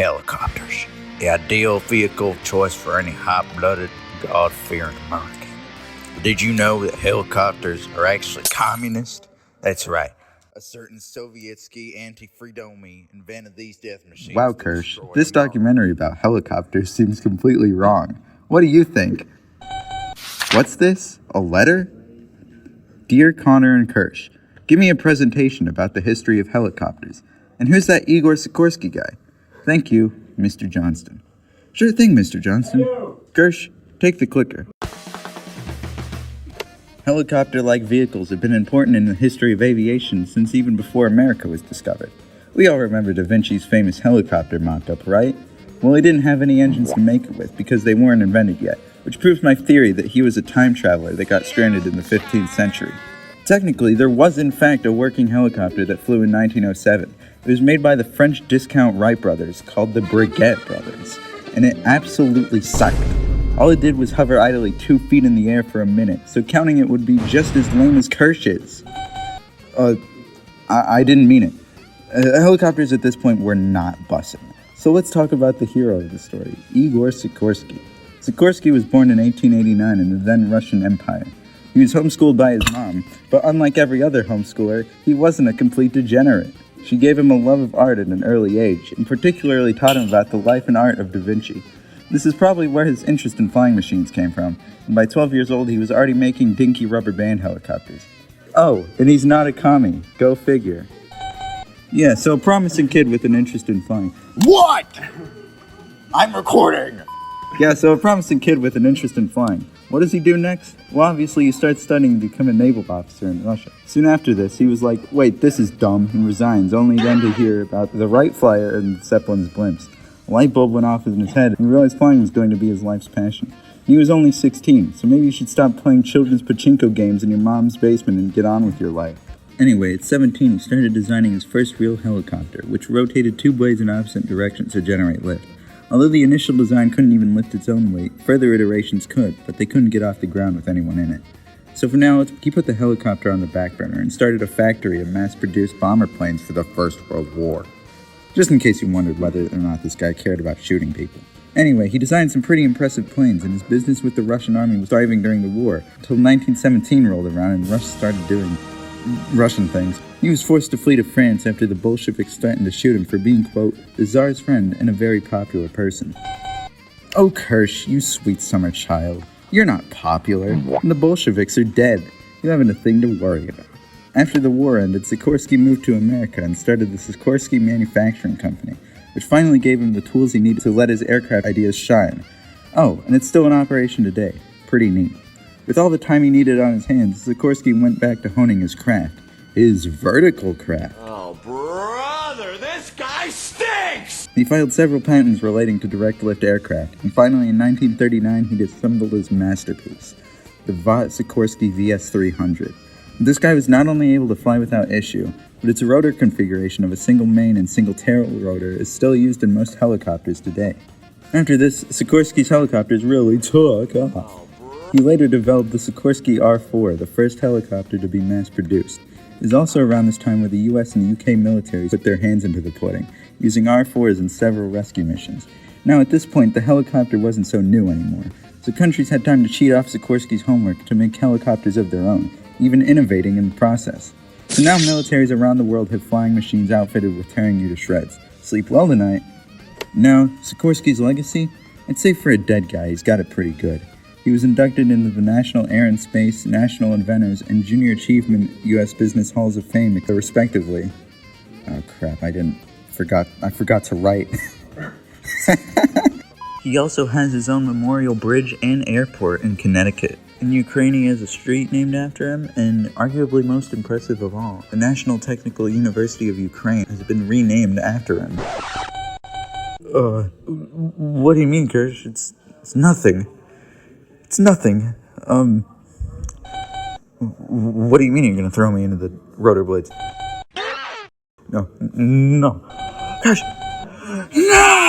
Helicopters, the ideal vehicle of choice for any hot-blooded, God-fearing American. Did you know that helicopters are actually communist? That's right. A certain Sovietsky anti-freedomy invented these death machines. Wow, Kirsch, this documentary about helicopters seems completely wrong. What do you think? What's this? A letter? Dear Connor and Kirsch, give me a presentation about the history of helicopters. And who's that Igor Sikorsky guy? Thank you, Mr. Johnston. Sure thing, Mr. Johnston. Kirsch, take the clicker. Helicopter-like vehicles have been important in the history of aviation since even before America was discovered. We all remember Da Vinci's famous helicopter mock-up, right? Well, he didn't have any engines to make it with because they weren't invented yet, which proves my theory that he was a time traveler that got stranded in the 15th century. Technically, there was in fact a working helicopter that flew in 1907. It was made by the French discount Wright brothers called the Breguet brothers, and it absolutely sucked. All it did was hover idly 2 feet in the air for a minute, so counting it would be just as lame as Kirsch's. I didn't mean it. Helicopters at this point were not bussing. So let's talk about the hero of the story, Igor Sikorsky. Sikorsky was born in 1889 in the then Russian Empire. He was homeschooled by his mom, but unlike every other homeschooler, he wasn't a complete degenerate. She gave him a love of art at an early age, and particularly taught him about the life and art of Da Vinci. This is probably where his interest in flying machines came from, and by 12 years old he was already making dinky rubber band helicopters. Oh, and he's not a commie. Go figure. Yeah, so a promising kid with an interest in flying. What? I'm recording! Yeah, so a promising kid with an interest in flying. What does he do next? Well, obviously he starts studying to become a naval officer in Russia. Soon after this, he was like, wait, this is dumb, and resigns, only then to hear about the Wright Flyer and Zeppelin's blimps. A light bulb went off in his head, and he realized flying was going to be his life's passion. He was only 16, so maybe you should stop playing children's pachinko games in your mom's basement and get on with your life. Anyway, at 17, he started designing his first real helicopter, which rotated 2 blades in opposite directions to generate lift. Although the initial design couldn't even lift its own weight, further iterations could, but they couldn't get off the ground with anyone in it. So for now, he put the helicopter on the back burner and started a factory of mass-produced bomber planes for the First World War. Just in case you wondered whether or not this guy cared about shooting people. Anyway, he designed some pretty impressive planes, and his business with the Russian army was thriving during the war, until 1917 rolled around and Russia started doing Russian things. He was forced to flee to France after the Bolsheviks threatened to shoot him for being, quote, the Tsar's friend and a very popular person. Oh, Kirsch, you sweet summer child. You're not popular, and the Bolsheviks are dead. You haven't a thing to worry about. After the war ended, Sikorsky moved to America and started the Sikorsky Manufacturing Company, which finally gave him the tools he needed to let his aircraft ideas shine. Oh, and it's still in operation today. Pretty neat. With all the time he needed on his hands, Sikorsky went back to honing his craft. His vertical craft. Oh, brother, this guy stinks! He filed several patents relating to direct-lift aircraft, and finally in 1939 he assembled his masterpiece, the Vought Sikorsky VS-300. This guy was not only able to fly without issue, but its rotor configuration of a single main and single tail rotor is still used in most helicopters today. After this, Sikorsky's helicopters really took off. He later developed the Sikorsky R-4, the first helicopter to be mass-produced. It is also around this time where the US and UK militaries put their hands into the pudding, using R-4s in several rescue missions. Now at this point, the helicopter wasn't so new anymore, so countries had time to cheat off Sikorsky's homework to make helicopters of their own, even innovating in the process. So now militaries around the world have flying machines outfitted with tearing you to shreds. Sleep well tonight. No, Sikorsky's legacy? I'd say for a dead guy, he's got it pretty good. He was inducted into the National Air and Space, National Inventors, and Junior Achievement U.S. Business Halls of Fame, respectively. Oh crap, I forgot to write. He also has his own memorial bridge and airport in Connecticut. In Ukraine, he has a street named after him, and arguably most impressive of all, the National Technical University of Ukraine has been renamed after him. What do you mean, Kirsch? It's nothing. It's nothing. What do you mean you're gonna throw me into the rotor blades? No. Kirsch! No!